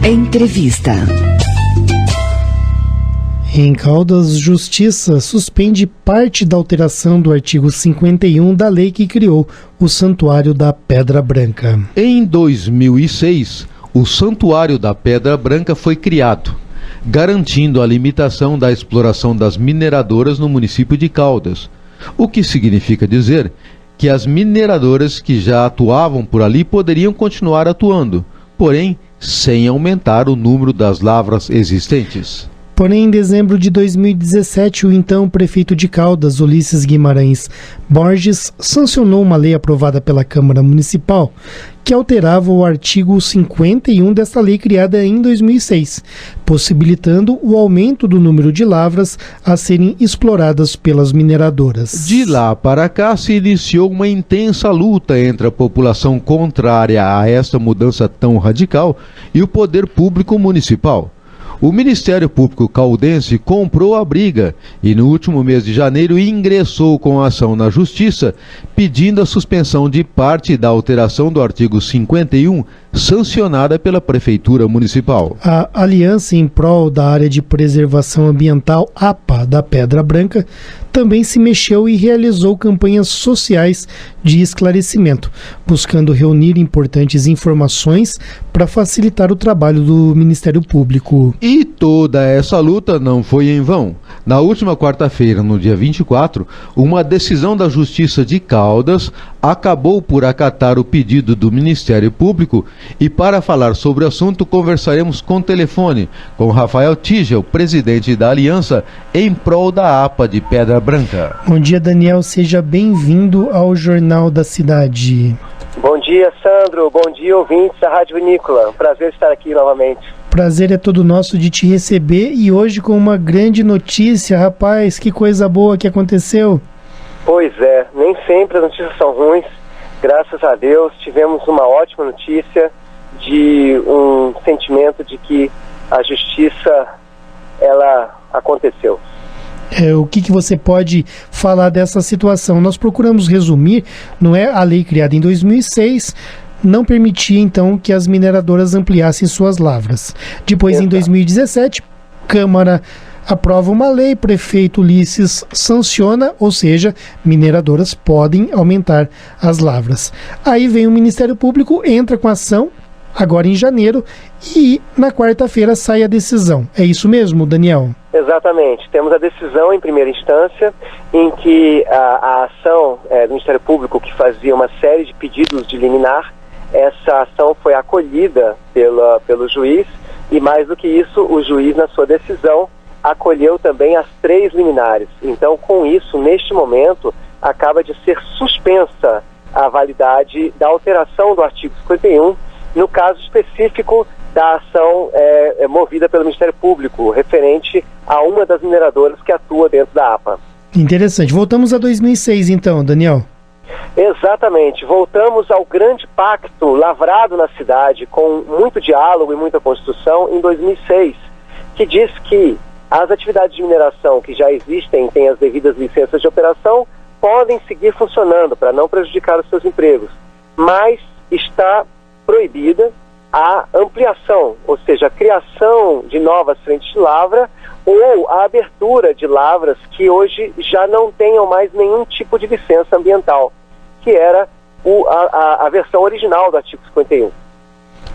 Entrevista. Em Caldas, Justiça suspende parte da alteração do artigo 51 da lei que criou o Santuário da Pedra Branca. Em 2006, o Santuário da Pedra Branca foi criado, garantindo a limitação da exploração das mineradoras no município de Caldas, o que significa dizer que as mineradoras que já atuavam por ali poderiam continuar atuando, porém sem aumentar o número das lavras existentes. Porém, em dezembro de 2017, o então prefeito de Caldas, Ulisses Guimarães Borges, sancionou uma lei aprovada pela Câmara Municipal que alterava o artigo 51 desta lei criada em 2006, possibilitando o aumento do número de lavras a serem exploradas pelas mineradoras. De lá para cá se iniciou uma intensa luta entre a população contrária a esta mudança tão radical e o poder público municipal. O Ministério Público Caldense comprou a briga e no último mês de janeiro ingressou com a ação na Justiça, pedindo a suspensão de parte da alteração do artigo 51, sancionada pela Prefeitura Municipal. A Aliança em Prol da Área de Preservação Ambiental, APA, da Pedra Branca, também se mexeu e realizou campanhas sociais de esclarecimento, buscando reunir importantes informações para facilitar o trabalho do Ministério Público. E toda essa luta não foi em vão. Na última quarta-feira, no dia 24, uma decisão da Justiça de Caldas acabou por acatar o pedido do Ministério Público e para falar sobre o assunto conversaremos com telefone com Rafael Tigel, presidente da Aliança em Prol da APA de Pedra Branca. Bom dia, Daniel, seja bem-vindo ao Jornal da Cidade. Bom dia, Sandro, bom dia, ouvintes da Rádio Vinícola, prazer estar aqui novamente. Prazer é todo nosso de te receber e hoje com uma grande notícia, rapaz, que coisa boa que aconteceu. Pois é, nem sempre as notícias são ruins, graças a Deus tivemos uma ótima notícia de um sentimento de que a justiça, ela aconteceu. O que você pode falar dessa situação? Nós procuramos resumir, não é? A lei criada em 2006 não permitia então que as mineradoras ampliassem suas lavras. Depois, em 2017, Câmara aprova uma lei, prefeito Ulisses sanciona, ou seja, mineradoras podem aumentar as lavras. Aí vem o Ministério Público, entra com ação, agora em janeiro, e na quarta-feira sai a decisão. É isso mesmo, Daniel? Exatamente. Temos a decisão em primeira instância, em que a ação do Ministério Público, que fazia uma série de pedidos de liminar, essa ação foi acolhida pelo juiz, e mais do que isso, o juiz, na sua decisão, acolheu também as 3 liminares. Então, com isso, neste momento, acaba de ser suspensa a validade da alteração do artigo 51, no caso específico da ação movida pelo Ministério Público, referente a uma das mineradoras que atua dentro da APA. Interessante. Voltamos a 2006, então, Daniel. Exatamente. Voltamos ao grande pacto lavrado na cidade, com muito diálogo e muita construção, em 2006, que diz que as atividades de mineração que já existem, têm as devidas licenças de operação, podem seguir funcionando para não prejudicar os seus empregos, mas está proibida a ampliação, ou seja, a criação de novas frentes de lavra ou a abertura de lavras que hoje já não tenham mais nenhum tipo de licença ambiental, que era a versão original do artigo 51.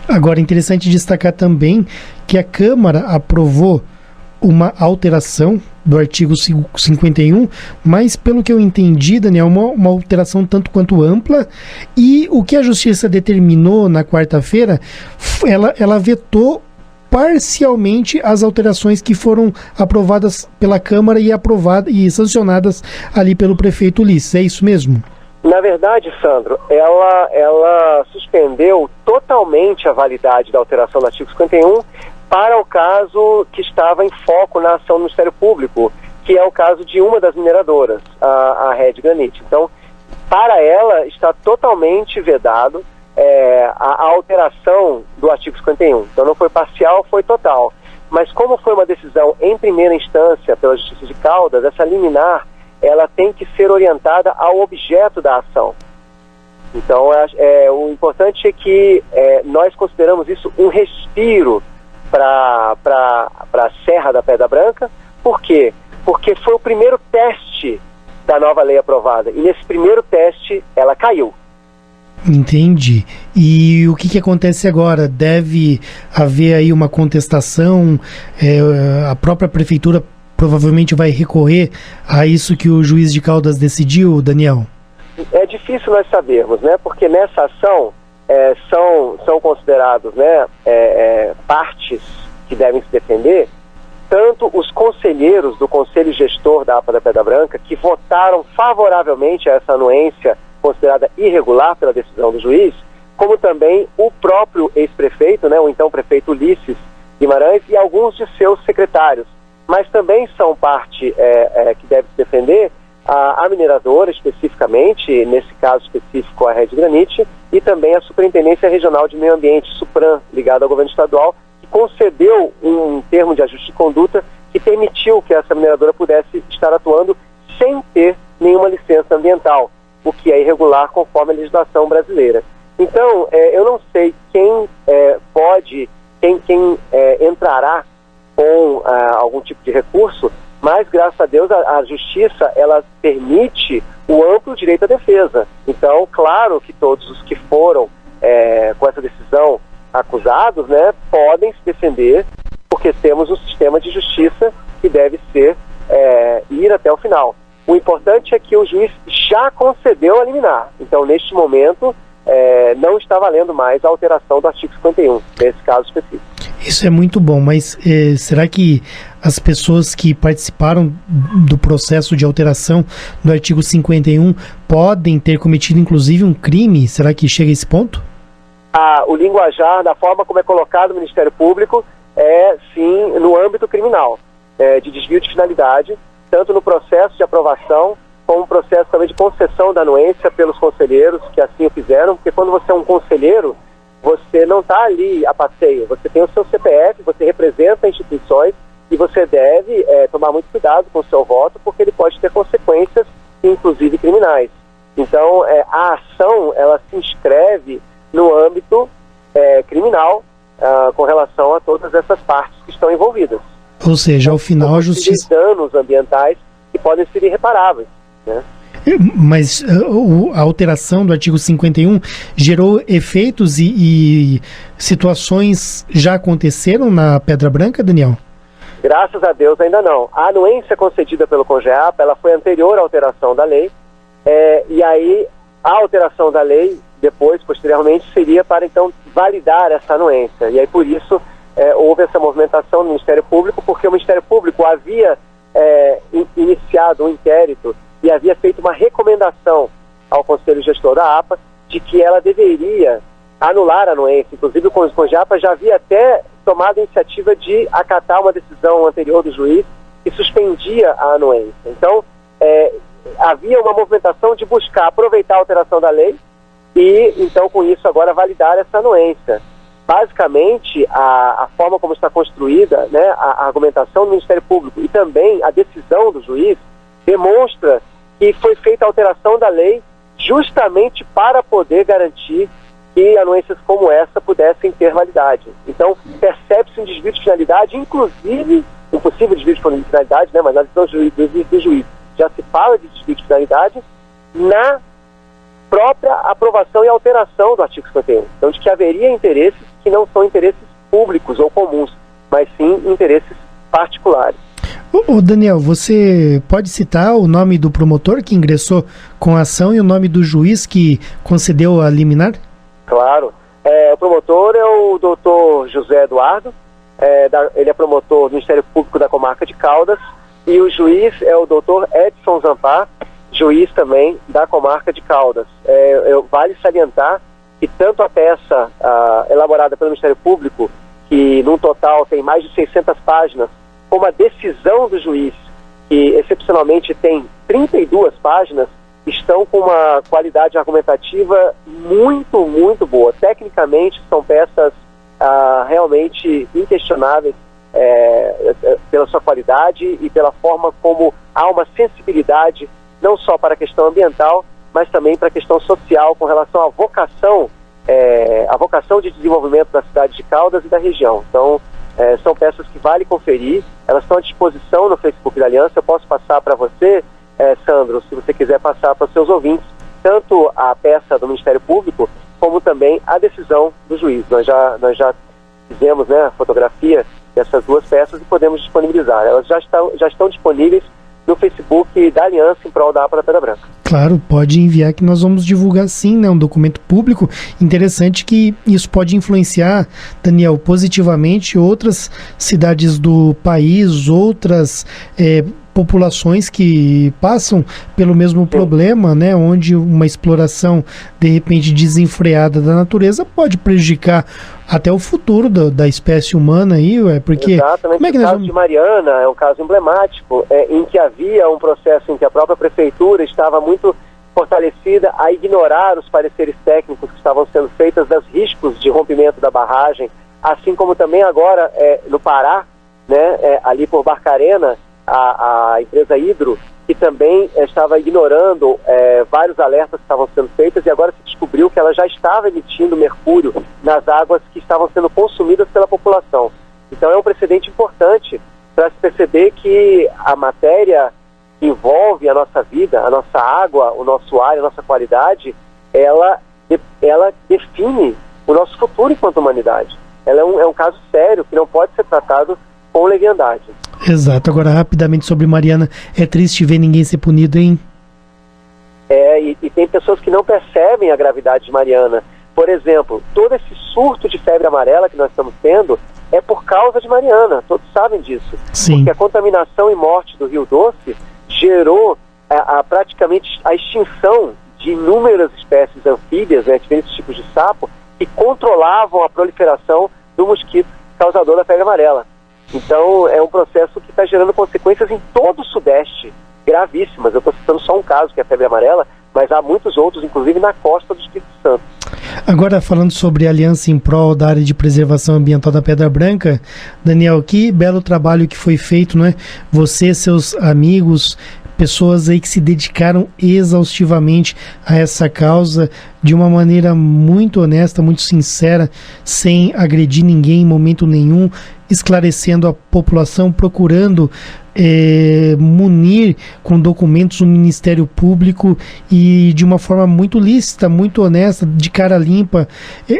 Agora, é interessante destacar também que a Câmara aprovou uma alteração do artigo 51, mas pelo que eu entendi, Daniel, uma alteração tanto quanto ampla, e o que a Justiça determinou na quarta-feira, ela vetou parcialmente as alterações que foram aprovadas pela Câmara e sancionadas ali pelo prefeito Ulisses. É isso mesmo? Na verdade, Sandro, ela suspendeu totalmente a validade da alteração do artigo 51 para o caso que estava em foco na ação do Ministério Público, que é o caso de uma das mineradoras, a Red Granite. Então, para ela está totalmente vedado a alteração do artigo 51. Então não foi parcial, foi total. Mas como foi uma decisão em primeira instância pela Justiça de Caldas, essa liminar, ela tem que ser orientada ao objeto da ação. Então o importante é que nós consideramos isso um respiro para a Serra da Pedra Branca. Por quê? Porque foi o primeiro teste da nova lei aprovada, e nesse primeiro teste ela caiu. Entendi. E o que acontece agora? Deve haver aí uma contestação? A própria prefeitura provavelmente vai recorrer a isso que o juiz de Caldas decidiu, Daniel? É difícil nós sabermos, né? Porque nessa ação são considerados, né, partes que devem se defender, tanto os conselheiros do Conselho Gestor da APA da Pedra Branca, que votaram favoravelmente a essa anuência considerada irregular pela decisão do juiz, como também o próprio ex-prefeito, né, o então prefeito Ulisses Guimarães, e alguns de seus secretários. Mas também são parte que deve se defender a mineradora, especificamente, nesse caso específico a Red Granite, e também a Superintendência Regional de Meio Ambiente, SUPRAM, ligada ao governo estadual, que concedeu um termo de ajuste de conduta que permitiu que essa mineradora pudesse estar atuando sem ter nenhuma licença ambiental, o que é irregular conforme a legislação brasileira. Então, eu não sei quem entrará com algum tipo de recurso, mas, graças a Deus, a Justiça, ela permite o amplo direito à defesa. Então, claro que todos os que foram com essa decisão acusados, né, podem se defender, porque temos um sistema de justiça que deve ir até o final. O importante é que o juiz já concedeu a liminar. Então, neste momento, não está valendo mais a alteração do artigo 51, nesse caso específico. Isso é muito bom, mas será que as pessoas que participaram do processo de alteração do artigo 51 podem ter cometido, inclusive, um crime? Será que chega a esse ponto? O linguajar, da forma como é colocado no Ministério Público, sim, no âmbito criminal, de desvio de finalidade, tanto no processo de aprovação, como no processo também de concessão da anuência pelos conselheiros que assim o fizeram, porque quando você é um conselheiro, você não está ali a passeio, você tem o seu CPF, você representa instituições e você deve tomar muito cuidado com o seu voto, porque ele pode ter consequências, inclusive criminais. Então, a ação, ela se inscreve no âmbito criminal com relação a todas essas partes que estão envolvidas. Ou seja, ao final a justiça... danos ambientais que podem ser irreparáveis, né? Mas a alteração do artigo 51 gerou efeitos e situações já aconteceram na Pedra Branca, Daniel? Graças a Deus ainda não. A anuência concedida pelo CONGEAPA, ela foi anterior à alteração da lei, e aí a alteração da lei, depois, posteriormente, seria para então validar essa anuência. E aí por isso houve essa movimentação no Ministério Público, porque o Ministério Público havia iniciado um inquérito e havia feito uma recomendação ao Conselho Gestor da APA de que ela deveria anular a anuência. Inclusive o CONGEAPA já havia até tomado a iniciativa de acatar uma decisão anterior do juiz que suspendia a anuência. Então, havia uma movimentação de buscar aproveitar a alteração da lei e, então, com isso, agora validar essa anuência. Basicamente, a forma como está construída, né, a argumentação do Ministério Público e também a decisão do juiz demonstra que foi feita a alteração da lei justamente para poder garantir que anuências como essa pudessem ter validade. Então, percebe-se um desvio de finalidade, inclusive, um possível desvio de finalidade, né, mas na decisão do juiz já se fala de desvio de finalidade na própria aprovação e alteração do artigo 51. Então, de que haveria interesses que não são interesses públicos ou comuns, mas sim interesses particulares. Ô Daniel, você pode citar o nome do promotor que ingressou com a ação e o nome do juiz que concedeu a liminar? Claro. O promotor é o doutor José Eduardo, ele é promotor do Ministério Público da Comarca de Caldas, e o juiz é o doutor Edson Zampar, juiz também da Comarca de Caldas. Vale salientar que tanto a peça elaborada pelo Ministério Público, que num total tem mais de 600 páginas, como a decisão do juiz, que excepcionalmente tem 32 páginas, estão com uma qualidade argumentativa muito, muito boa. Tecnicamente, são peças realmente inquestionáveis pela sua qualidade e pela forma como há uma sensibilidade, não só para a questão ambiental, mas também para a questão social, com relação à vocação de desenvolvimento da cidade de Caldas e da região. Então, São peças que vale conferir, elas estão à disposição no Facebook da Aliança. Eu posso passar para você, Sandro, se você quiser passar para os seus ouvintes, tanto a peça do Ministério Público, como também a decisão do juiz. Nós já fizemos, né, a fotografia dessas duas peças e podemos disponibilizar. Elas já estão disponíveis no Facebook da Aliança em prol da APA da Pedra Branca. Claro, pode enviar que nós vamos divulgar sim, né, um documento público. Interessante que isso pode influenciar, Daniel, positivamente outras cidades do país, outras populações que passam pelo mesmo problema, né, onde uma exploração de repente desenfreada da natureza pode prejudicar até o futuro da espécie humana aí, porque... Exatamente, como é que o caso de Mariana é um caso emblemático, em que havia um processo em que a própria prefeitura estava muito fortalecida a ignorar os pareceres técnicos que estavam sendo feitos dos riscos de rompimento da barragem, assim como também agora no Pará, né, ali por Barcarena, a empresa Hidro, que também estava ignorando vários alertas que estavam sendo feitos, e agora se descobriu que ela já estava emitindo mercúrio nas águas que estavam sendo consumidas pela população. Então é um precedente importante para se perceber que a matéria que envolve a nossa vida, a nossa água, o nosso ar, a nossa qualidade, ela define o nosso futuro enquanto humanidade. Ela é um caso sério que não pode ser tratado com leviandade. Exato. Agora, rapidamente sobre Mariana, é triste ver ninguém ser punido, hein? E tem pessoas que não percebem a gravidade de Mariana. Por exemplo, todo esse surto de febre amarela que nós estamos tendo é por causa de Mariana, todos sabem disso. Sim. Porque a contaminação e morte do Rio Doce gerou praticamente a extinção de inúmeras espécies anfíbias, né, diferentes tipos de sapo, que controlavam a proliferação do mosquito causador da febre amarela. Então é um processo que está gerando consequências em todo o Sudeste, gravíssimas. Eu estou citando só um caso, que é a febre amarela, mas há muitos outros, inclusive na costa do Espírito Santo. Agora, falando sobre a Aliança em prol da área de preservação ambiental da Pedra Branca, Daniel, que belo trabalho que foi feito, não é? Você, seus amigos, pessoas aí que se dedicaram exaustivamente a essa causa de uma maneira muito honesta, muito sincera, sem agredir ninguém em momento nenhum, esclarecendo a população, procurando munir com documentos o Ministério Público e de uma forma muito lícita, muito honesta, de cara limpa.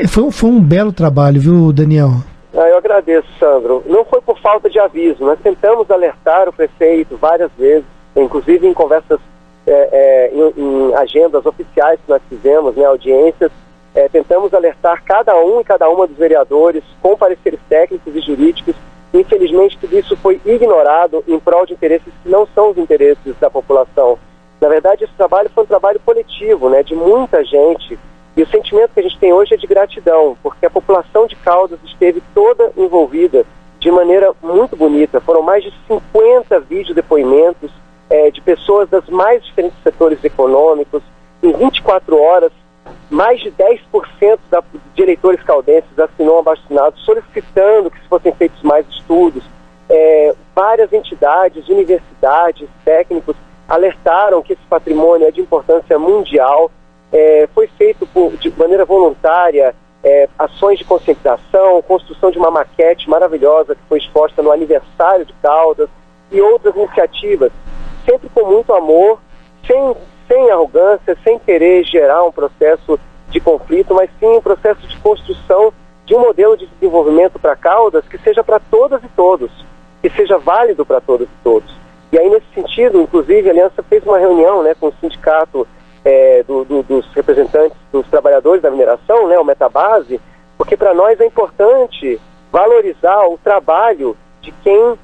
Foi um belo trabalho, viu, Daniel? Eu agradeço, Sandro. Não foi por falta de aviso. Nós tentamos alertar o prefeito várias vezes, inclusive em conversas, em agendas oficiais que nós fizemos, né, audiências, tentamos alertar cada um e cada uma dos vereadores com pareceres técnicos e jurídicos. Infelizmente, tudo isso foi ignorado em prol de interesses que não são os interesses da população. Na verdade, esse trabalho foi um trabalho coletivo, né, de muita gente, e o sentimento que a gente tem hoje é de gratidão, porque a população de Caldas esteve toda envolvida de maneira muito bonita. Foram mais de 50 videodepoimentos de pessoas das mais diferentes setores econômicos. Em 24 horas, mais de 10% de eleitores caldenses assinou um abaixo-assinado solicitando que fossem feitos mais estudos. Várias entidades, universidades, técnicos alertaram que esse patrimônio é de importância mundial. Foi feito de maneira voluntária ações de conscientização, construção de uma maquete maravilhosa que foi exposta no aniversário de Caldas e outras iniciativas, sempre com muito amor, sem arrogância, sem querer gerar um processo de conflito, mas sim um processo de construção de um modelo de desenvolvimento para Caldas que seja para todas e todos, que seja válido para todas e todos. E aí, nesse sentido, inclusive, a Aliança fez uma reunião, né, com o sindicato dos representantes dos trabalhadores da mineração, né, o Metabase, porque para nós é importante valorizar o trabalho de quem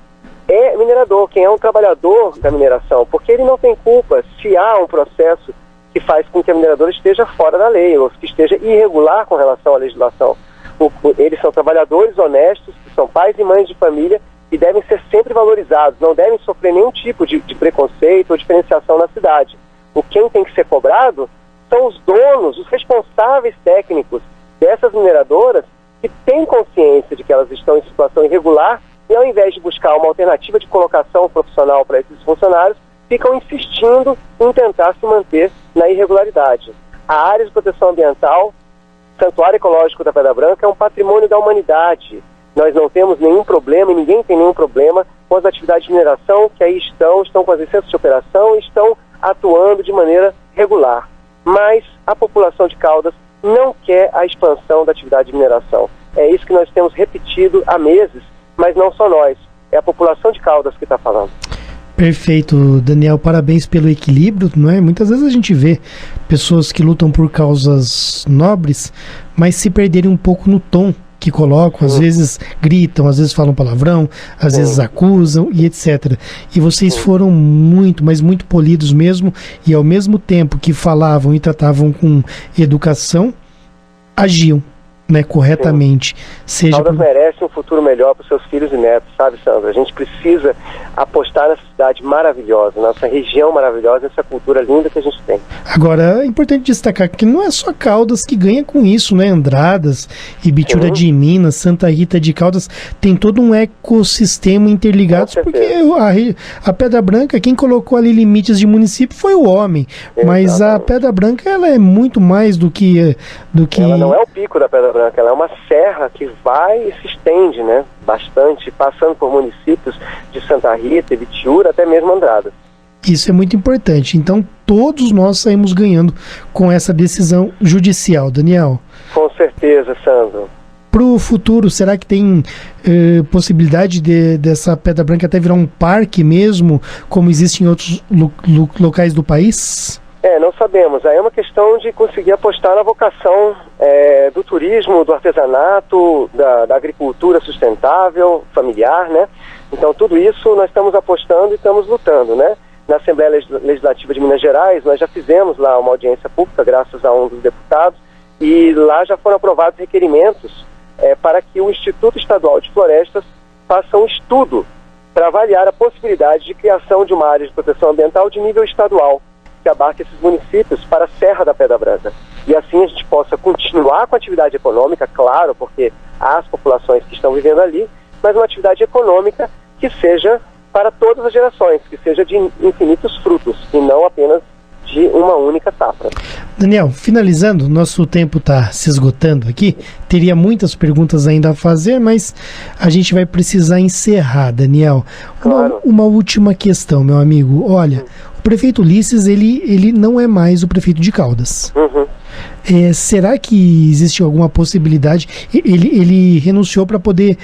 é minerador, quem é um trabalhador da mineração, porque ele não tem culpa se há um processo que faz com que a mineradora esteja fora da lei, ou que esteja irregular com relação à legislação. Eles são trabalhadores honestos, que são pais e mães de família e devem ser sempre valorizados, não devem sofrer nenhum tipo de preconceito ou diferenciação na cidade. Quem tem que ser cobrado são os donos, os responsáveis técnicos dessas mineradoras que têm consciência de que elas estão em situação irregular e, ao invés de buscar uma alternativa de colocação profissional para esses funcionários, ficam insistindo em tentar se manter na irregularidade. A área de proteção ambiental, Santuário Ecológico da Pedra Branca, é um patrimônio da humanidade. Nós não temos nenhum problema e ninguém tem nenhum problema com as atividades de mineração que aí estão com as licenças de operação e estão atuando de maneira regular. Mas a população de Caldas não quer a expansão da atividade de mineração. É isso que nós temos repetido há meses, mas não só nós. É a população de Caldas que está falando. Perfeito, Daniel, parabéns pelo equilíbrio, não é? Muitas vezes a gente vê pessoas que lutam por causas nobres, mas se perderem um pouco no tom que colocam, às vezes gritam, às vezes falam palavrão, às vezes acusam e etc. E vocês foram muito, mas muito polidos mesmo, e ao mesmo tempo que falavam e tratavam com educação, agiam, né, corretamente. Caldas merece um futuro melhor para os seus filhos e netos, sabe, Sandra? A gente precisa apostar nessa cidade maravilhosa, nessa região maravilhosa, nessa cultura linda que a gente tem. Agora, é importante destacar que não é só Caldas que ganha com isso, né? Andradas, Ibiturã de Minas, Santa Rita de Caldas, tem todo um ecossistema interligado, porque a Pedra Branca, quem colocou ali limites de município foi o homem, mas a Pedra Branca, ela é muito mais do que... Ela não é o pico da Pedra Branca, ela é uma serra que vai e se estende, né? Bastante, passando por municípios de Santa Rita, Ibiturã, até mesmo Andradas. Isso é muito importante. Então, todos nós saímos ganhando com essa decisão judicial, Daniel. Com certeza, Sandro. Para o futuro, será que tem possibilidade dessa Pedra Branca até virar um parque mesmo, como existe em outros locais do país? Não sabemos. Aí é uma questão de conseguir apostar na vocação do turismo, do artesanato, da agricultura sustentável, familiar, né? Então, tudo isso nós estamos apostando e estamos lutando, né? Na Assembleia Legislativa de Minas Gerais, nós já fizemos lá uma audiência pública, graças a um dos deputados, e lá já foram aprovados requerimentos para que o Instituto Estadual de Florestas faça um estudo para avaliar a possibilidade de criação de uma área de proteção ambiental de nível estadual, que abarque esses municípios para a Serra da Pedra Branca. E assim a gente possa continuar com a atividade econômica, claro, porque há as populações que estão vivendo ali, mas uma atividade econômica que seja para todas as gerações, que seja de infinitos frutos, e não apenas de uma única safra. Daniel, finalizando, nosso tempo está se esgotando aqui, teria muitas perguntas ainda a fazer, mas a gente vai precisar encerrar, Daniel. Claro. Uma última questão, meu amigo. Olha, o prefeito Ulisses, ele não é mais o prefeito de Caldas. Será que existe alguma possibilidade? Ele renunciou para poder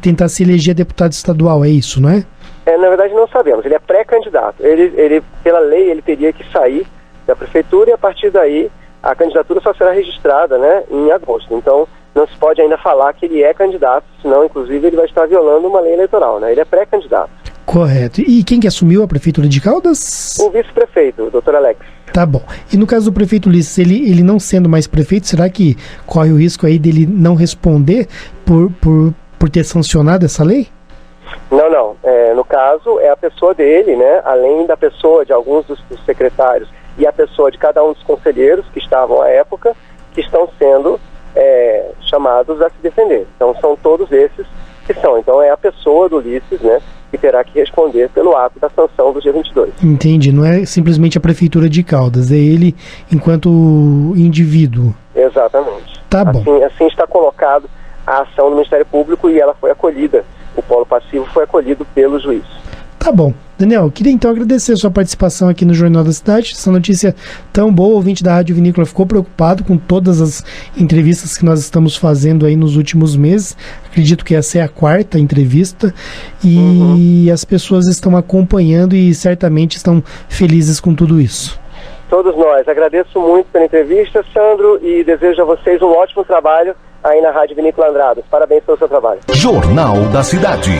tentar se eleger deputado estadual, é isso, não é? Na verdade não sabemos, ele é pré-candidato. Ele, pela lei, ele teria que sair da prefeitura e a partir daí a candidatura só será registrada, né, em agosto. Então não se pode ainda falar que ele é candidato, senão inclusive ele vai estar violando uma lei eleitoral, né? Ele é pré-candidato. Correto. E quem que assumiu a prefeitura de Caldas? O vice-prefeito, o Dr. Alex. Tá bom. E no caso do prefeito Ulisses, ele não sendo mais prefeito, será que corre o risco aí dele não responder por ter sancionado essa lei? Não. No caso, é a pessoa dele, né? Além da pessoa de alguns dos secretários e a pessoa de cada um dos conselheiros que estavam à época, que estão sendo chamados a se defender. Então, são todos esses que são. Então, é a pessoa do Ulisses, né? Que terá que responder pelo ato da sanção do dia 22. Entendi. Não é simplesmente a prefeitura de Caldas, é ele enquanto indivíduo. Exatamente. Tá bom. Assim está colocado a ação do Ministério Público e ela foi acolhida. O polo passivo foi acolhido pelo juiz. Tá bom. Daniel, queria então agradecer a sua participação aqui no Jornal da Cidade. Essa notícia tão boa, o ouvinte da Rádio Vinícola ficou preocupado com todas as entrevistas que nós estamos fazendo aí nos últimos meses. Acredito que essa é a 4ª entrevista e as pessoas estão acompanhando e certamente estão felizes com tudo isso. Todos nós. Agradeço muito pela entrevista, Sandro, e desejo a vocês um ótimo trabalho aí na Rádio Vinícola Andradas. Parabéns pelo seu trabalho. Jornal da Cidade.